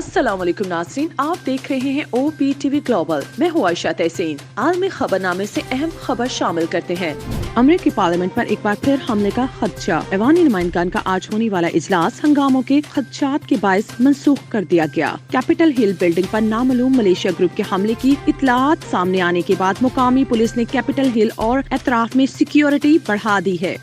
अस्सलाम वालेकुम नाज़रीन, आप देख रहे हैं OPTV ग्लोबल। मैं हूँ आयशा तहसीन। आलमी खबरनामे से अहम खबर शामिल करते हैं। अमेरिकी पार्लियामेंट पर एक बार फिर हमले का खदशा। ऐवानी नुमाइंदगान का आज होने वाला इजलास हंगामों के खदशात के बायस मनसूख कर दिया गया। कैपिटल हिल बिल्डिंग पर नामालूम मलेशिया ग्रुप के हमले की इत्तलात सामने आने के बाद मुकामी पुलिस ने कैपिटल हिल और अतराफ में सिक्योरिटी बढ़ा दी है।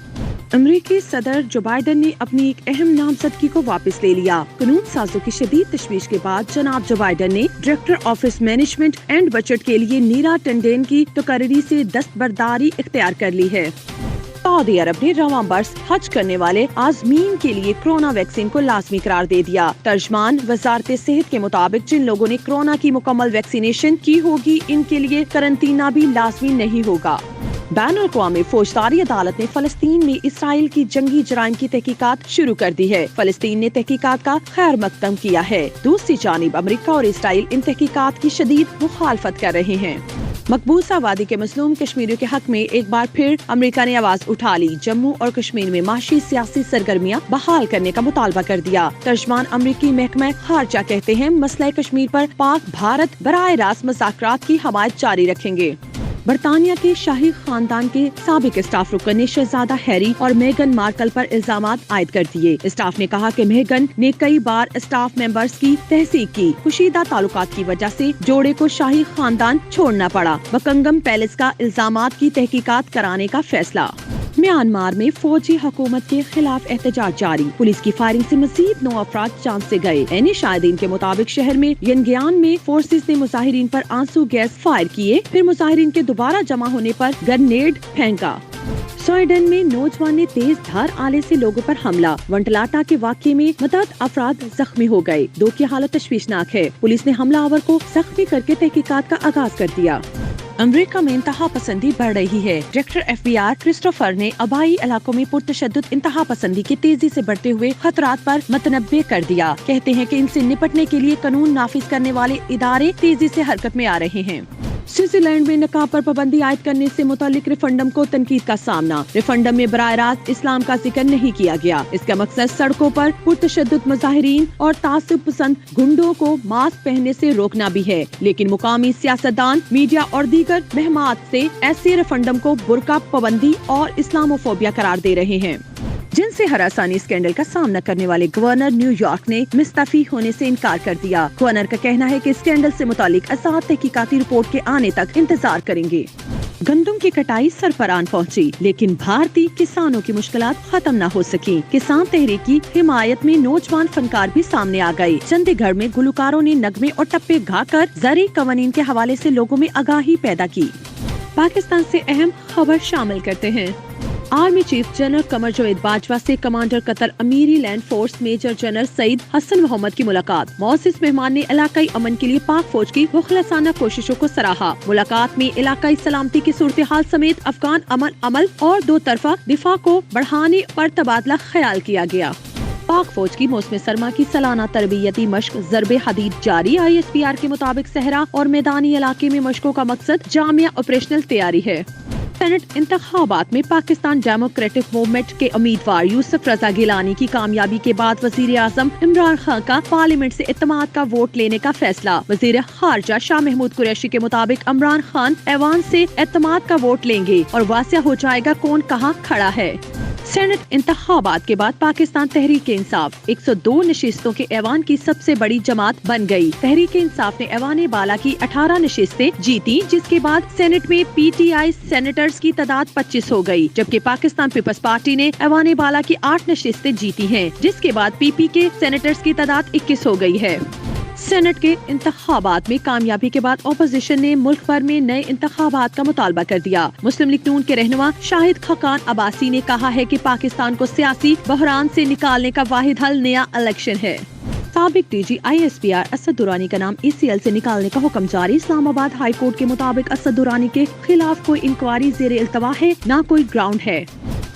अमेरिकी सदर जो बाइडन ने अपनी एक अहम नामजदगी को वापस ले लिया। कानून साजों की शदीद तशवीश के बाद जनाब जो बाइडन ने director office management and budget के लिए नीरा टंडेन की तकर्री से दस्तबरदारी इख्तियार कर ली है। सऊदी अरब ने रवां बरस हज करने वाले आज़मीन के लिए कोरोना वैक्सीन को लाजमी करार दे दिया। तर्जमान वजारत सेहत के मुताबिक जिन लोगों ने कोरोना की मुकम्मल वैक्सीनेशन की होगी, इनके लिए करंतना भी लाजमी नहीं होगा। बैनुल-अक़वामी फौजदारी अदालत ने फलस्तीन में इसराइल की जंगी जराइम की तहकीकात शुरू कर दी है। फलस्तीन ने तहकीकात का खैर मकदम किया है। दूसरी जानिब अमेरिका और इसराइल इन तहकीकात की शदीद मुखालफत कर रहे हैं। मकबूजा वादी के मजलूम कश्मीरियों के हक में एक बार फिर अमेरिका ने आवाज उठा ली। जम्मू और कश्मीर में माशी सियासी सरगर्मियां बहाल करने का मुतालबा कर दिया। तर्जमान अमेरिकी महकमा खारजा कहते हैं मसला कश्मीर पर पाक भारत बराह रास्त मुज़ाकरात की हमायत जारी रखेंगे। बरतानिया के शाही खानदान के साबिक स्टाफ रुकन ने शहजादा हैरी और मेगन मार्कल पर इल्जामात आयद कर दिए। स्टाफ ने कहा कि मेगन ने कई बार स्टाफ मेंबर्स की तहसीक की। कुशीदा ताल्लुकात की वजह से जोड़े को शाही खानदान छोड़ना पड़ा। बकिंगम पैलेस का इल्जामात की तहकीकात कराने का फैसला। म्यांमार में फौजी हुकूमत के खिलाफ एहतजाज जारी। पुलिस की फायरिंग से मजीद 9 अफराद जान से गए। एनी शाहिदीन के मुताबिक शहर में यंगयान में फोर्सेस ने मुजाहिरीन पर आंसू गैस फायर किए, फिर मुजाहिरीन के दोबारा जमा होने पर ग्रेनेड फेंका। स्वीडन में नौजवान ने तेज धार आले से लोगों पर हमला। वंटलाटा के वाक़ये में मतअद्दिद अफराद जख्मी हो गए। 2 की हालत तशवीशनाक है। पुलिस ने हमलावर को जख्मी करके तहकीकात का आगाज कर दिया। अमेरिका में इंतहा पसंदी बढ़ रही है। डायरेक्टर FBI क्रिस्टोफर ने आबाई इलाकों में पुरतशद्दुद इंतहा पसंदी के तेजी से बढ़ते हुए खतरात पर मतनब्बे कर दिया। कहते हैं कि इनसे निपटने के लिए कानून नाफिज करने वाले इदारे तेजी से हरकत में आ रहे हैं। स्विट्जरलैंड में नकाब पर पाबंदी आयद करने से मुतालिक रेफरेंडम को तनकीद का सामना। रेफरेंडम में बराह रास्त इस्लाम का जिक्र नहीं किया गया। इसका मकसद सड़कों पर पुरतशद्दुद मुजाहिरीन और तासुब पसंद गुंडों को मास्क पहनने से रोकना भी है, लेकिन मुकामी सियासतदान, मीडिया और दीगर महमात से ऐसे रेफरेंडम को बुर्का पाबंदी और इस्लामोफोबिया करार दे रहे हैं। जिनसे हरासानी स्कैंडल का सामना करने वाले गवर्नर न्यूयॉर्क ने मुस्तफी होने से इनकार कर दिया। गवर्नर का कहना है कि स्कैंडल से मुतालिक आजाद तहकीकाती रिपोर्ट के आने तक इंतजार करेंगे। गंदम की कटाई सरफरान पहुंची, लेकिन भारतीय किसानों की मुश्किलात खत्म न हो सकी। किसान तहरीक की हिमायत में नौजवान फनकार भी सामने आ गए। चंडीगढ़ में गुलकारों ने नगमे और टप्पे गाकर ज़री कवानीन के हवाले से लोगों में आगाही पैदा की। पाकिस्तान से अहम खबर शामिल करते हैं। Army chief general Qamar Javed Bajwa से commander Qatar Amiri land force major general Saeed Hassan Mohammed की मुलाकात। मौसिस मेहमान ने इलाकाई अमन के लिए पाक फौज की मुखलसाना कोशिशों को सराहा। मुलाकात में इलाकाई सलामती की सूरत हाल समेत अफगान अमन अमल और 2 तरफा दिफा को बढ़ाने पर तबादला ख्याल किया गया। पाक फौज की मौसम सरमा की सालाना तरबियती मश्क ज़रबे हदीद जारी। ISPR के मुताबिक सहरा और मैदानी इलाके में मशकों का मकसद जामिया ऑपरेशनल तैयारी है। सेनेट इंतखाबात में पाकिस्तान डेमोक्रेटिक मूवमेंट के उम्मीदवार यूसुफ रजा गिलानी की कामयाबी के बाद वजीर आजम इमरान खान का पार्लियामेंट से इत्तेमाद का वोट लेने का फैसला। वजीर खारजा शाह महमूद कुरैशी के मुताबिक इमरान खान ऐवान से इत्तेमाद का वोट लेंगे और वासिया हो जाएगा कौन कहाँ खड़ा है। सेनेट इंतखाबात के बाद पाकिस्तान तहरीक इंसाफ 102 नशिस्तों के ऐवान की सबसे बड़ी जमात बन गई। तहरीक इंसाफ ने ऐवान बाला की 18 नशिस्तें जीती, जिसके बाद सेनेट में PTI सेनेटर्स की तादाद 25 हो गई, जबकि पाकिस्तान पीपल्स पार्टी ने ऐवान बाला की 8 नशिस्तें जीती हैं, जिसके बाद PP के सेनेटर्स की तादाद 21 हो गई है। सेनेट के इंतखाबात में कामयाबी के बाद अपोजिशन ने मुल्क भर में नए इंतखाबात का मुतालबा कर दिया। मुस्लिम लीग नून के रहनुमा शाहिद खकान अब्बासी ने कहा है कि पाकिस्तान को सियासी बहरान से निकालने का वाहिद हल नया इलेक्शन है। साबिक DG ISPR असद दुरानी का नाम ECL से निकालने का हुक्म जारी। इस्लामाबाद हाई कोर्ट के मुताबिक असद दुरानी के खिलाफ कोई इंक्वायरी ज़ेरे इल्तवा है, न कोई ग्राउंड है।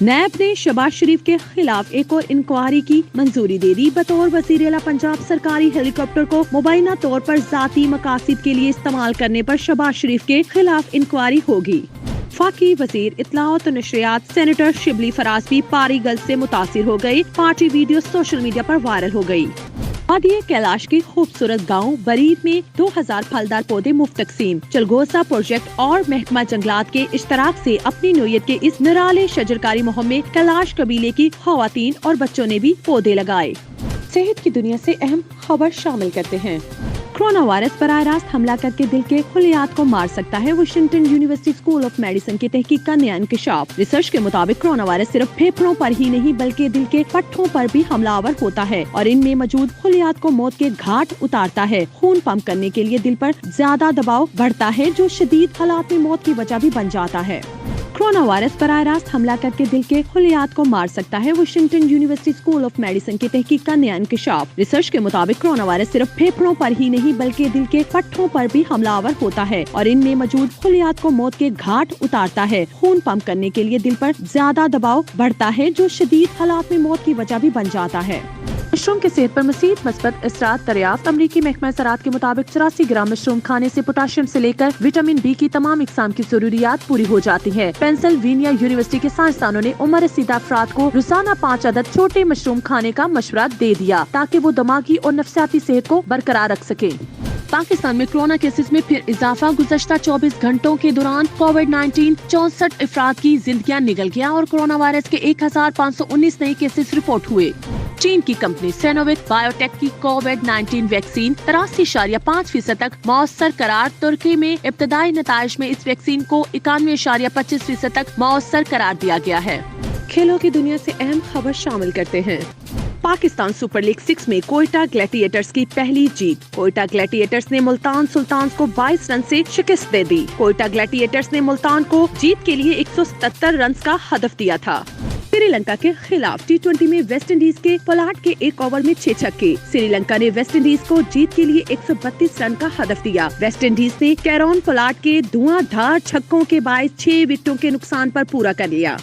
नैब ने शहबाज शरीफ के खिलाफ एक और इंक्वायरी की मंजूरी दे दी। बतौर वज़ीर आला पंजाब सरकारी हेलीकॉप्टर को मुबैना तौर पर जाती मकासिद के लिए इस्तेमाल करने पर शहबाज शरीफ के खिलाफ इंक्वायरी होगी। वफाकी वजीर इत्तलाआत और नशरियात सेनेटर शिबली फराज भी पारी गल से मुतासिर हो गए। पार्टी वीडियो सोशल मीडिया पर वायरल हो गई। वादिये कैलाश के खूबसूरत गांव बरीद में 2000 फलदार पौधे मुफ्त तकसीम। चलगोसा प्रोजेक्ट और महकमा जंगलात के इश्तराक से अपनी नोयत के इस निराले शजरकारी मुहिम में कैलाश कबीले की खवातीन और बच्चों ने भी पौधे लगाए। सेहत की दुनिया से अहम खबर शामिल करते हैं। कोरोना वायरस बराह रास्त हमला करके दिल के खुलियात को मार सकता है। Washington university school of medicine की तहकीक का नया इंकशाफ। रिसर्च के मुताबिक कोरोना वायरस सिर्फ फेफड़ों पर ही नहीं बल्कि दिल के पट्टों पर भी हमलावर होता है और इनमें मौजूद खुलियात को मौत के घाट उतारता है। खून पंप करने के लिए दिल पर ज्यादा दबाव बढ़ता है जो शदीद हालात में मौत की वजह भी बन जाता है। कोरोना वायरस बराह रास्त हमला करके दिल के खुलियात को मार सकता है। Washington university school of medicine की तहकीक का नया इंकशाफ। रिसर्च के मुताबिक कोरोना वायरस सिर्फ फेफड़ों पर ही नहीं बल्कि दिल के पट्टों पर भी हमलावर होता है और इनमें मौजूद खुलियात को मौत के घाट उतारता है। खून पंप करने के लिए दिल पर ज्यादा दबाव बढ़ता है जो शदीद हालात में मौत की वजह भी बन जाता है। मशरूम की सेहत पर मज़ीद मस्बत असरात दरियाफ्त। अमरीकी महकमा ज़राअत के मुताबिक 84 ग्राम मशरूम खाने से पोटाशियम से लेकर विटामिन बी की तमाम इकसाम की जरूरियात पूरी हो जाती है। पेंसिल्वेनिया यूनिवर्सिटी के साइंसदानों ने उम्र रसीदा अफराद को रोजाना 5 अदद छोटे मशरूम खाने का मशवरा दे दिया ताकि वो दिमागी और नफ्सियाती सेहत को बरकरार रख सके। पाकिस्तान में कोरोना केसेस में फिर इजाफा। गुज़श्ता 24 घंटों के दौरान कोविड-19 64 अफराद की जिंदगियां निगल गया और कोरोना वायरस के 1519 नए केसेस रिपोर्ट हुए। चीन की कंपनी सिनोवेक बायोटेक की कोविड-19 वैक्सीन 83.5% तक मौसर करार। तुर्की में इब्तदाई नताइज में इस वैक्सीन को 91.25% तक मौसर करार दिया गया है। खेलों की दुनिया से अहम खबर शामिल करते हैं। पाकिस्तान सुपर लीग 6 में कोयटा ग्लैडिएटर्स की पहली जीत। कोयटा ग्लैडिएटर्स ने मुल्तान सुल्तान्स को 22 रन से शिकस्त दे दी। कोयटा ग्लैडिएटर्स ने मुल्तान को जीत के लिए 177 रन का हदफ दिया था। श्रीलंका के खिलाफ T20 में वेस्ट इंडीज के पोलार्ड के एक ओवर में 6 छक्के। श्रीलंका ने वेस्ट इंडीज को जीत के लिए 132 रन का हदफ दिया। वेस्ट इंडीज ने कैरोन पोलार्ड के धुआंधार छक्कों के बायस 6 विकेटों के नुकसान पर पूरा कर लिया।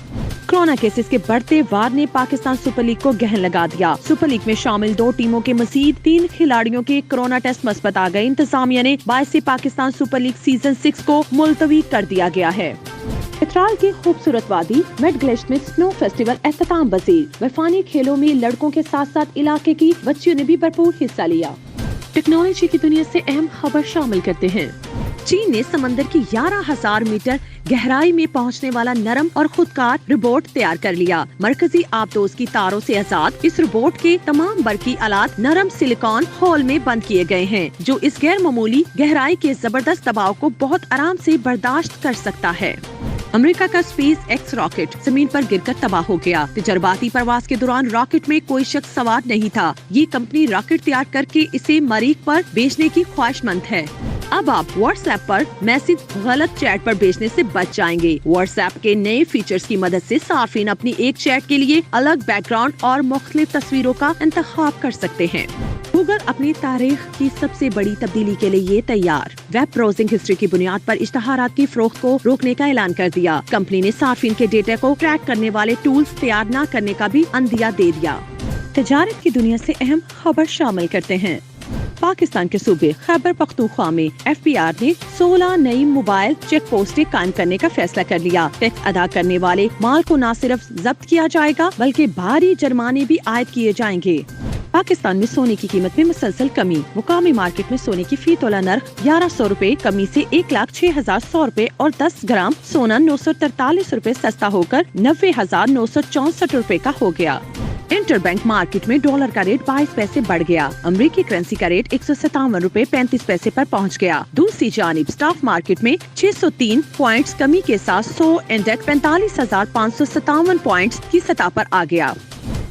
कोरोना केसेस के बढ़ते वार ने पाकिस्तान सुपर लीग को गहन लगा दिया। सुपर लीग में शामिल 2 टीमों के मजीद 3 खिलाड़ियों के कोरोना टेस्ट मस्बत आ गए। इंतजामिया ने 22 से पाकिस्तान सुपर लीग सीजन 6 को मुलतवी कर दिया गया है। चित्राल की खूबसूरत वादी मेड ग्लेशियर में स्नो फेस्टिवल एहतमाम पजीर। वफानी खेलों में लड़कों के साथ साथ इलाके की बच्चियों ने भी भरपूर हिस्सा लिया। टेक्नोलॉजी की दुनिया से अहम खबर शामिल करते हैं। चीन ने समंदर की 11,000 मीटर गहराई में पहुंचने वाला नरम और खुदकार रोबोट तैयार कर लिया। मरकजी आबदोज की तारों से आजाद इस रोबोट के तमाम बरकी आलात नरम सिलिकॉन होल में बंद किए गए हैं जो इस गैर मामूली गहराई के जबरदस्त दबाव को बहुत आराम से बर्दाश्त कर सकता है। अमेरिका का स्पेस एक्स रॉकेट जमीन पर गिरकर तबाह हो गया। तजर्बाती प्रवास के दौरान रॉकेट में कोई शख्स सवार नहीं था। ये कंपनी रॉकेट तैयार करके इसे मरीख पर भेजने की ख्वाहिशमंद है। अब आप व्हाट्सएप पर मैसेज गलत चैट पर भेजने से बच जाएंगे। व्हाट्सएप के नए फीचर्स की मदद से सार्फिन अपनी एक चैट के लिए अलग बैकग्राउंड और मुख्तलिफ तस्वीरों का इंतखाब कर सकते हैं। गूगल अपनी तारीख की सबसे बड़ी तब्दीली के लिए तैयार। वेब ब्राउजिंग हिस्ट्री की बुनियाद पर इश्तहारात की फरोख्त को रोकने का ऐलान कर दिया। कंपनी ने सार्फिन के डेटा को ट्रैक करने वाले टूल्स तैयार न करने का भी अंदिया दे दिया। तजारत की दुनिया से अहम खबर शामिल करते हैं। पाकिस्तान के सूबे खैबर पख्तूनख्वा में FBI ने 16 नई मोबाइल चेक पोस्टें कायम करने का फैसला कर लिया। टैक्स अदा करने वाले माल को न सिर्फ जब्त किया जाएगा बल्कि भारी जुर्माने भी आयद किए जाएंगे। पाकिस्तान में सोने की कीमत में मुसलसल कमी। मुकामी मार्केट में सोने की फी तोला नर्ख 1100 रुपए कमी से 1,06,100 रुपए और 10 ग्राम सोना 943 रुपए सस्ता होकर 90,964 रुपए का हो गया। इंटरबैंक मार्केट में डॉलर का रेट 22 पैसे बढ़ गया। अमेरिकी करेंसी का रेट 157 रुपए 35 पैसे पर पहुंच गया। दूसरी जानिब स्टॉक मार्केट में 603 पॉइंट्स कमी के साथ 100 इंडेक्स 45,557 पॉइंट्स की सतह पर आ गया।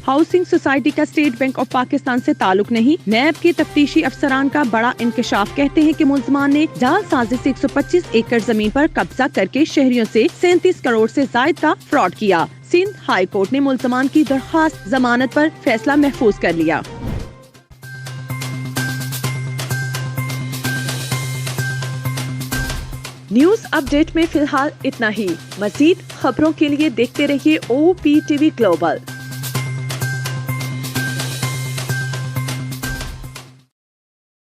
हाउसिंग सोसाइटी का स्टेट बैंक ऑफ पाकिस्तान से ताल्लुक नहीं। नैब के तफ्तीशी अफसरान का बड़ा इंकशाफ। कहते हैं कि मुल्ज़मान ने जाल साजी से 125 एकड़ जमीन पर कब्जा करके शहरियों से 37 करोड़ से जायद का फ्रॉड किया। सिंध हाई कोर्ट ने मुल्ज़मान की दरख्वास्त जमानत पर फैसला महफूज कर लिया। न्यूज अपडेट में फिलहाल इतना ही। मजीद खबरों के लिए देखते रहिए OPTV ग्लोबल।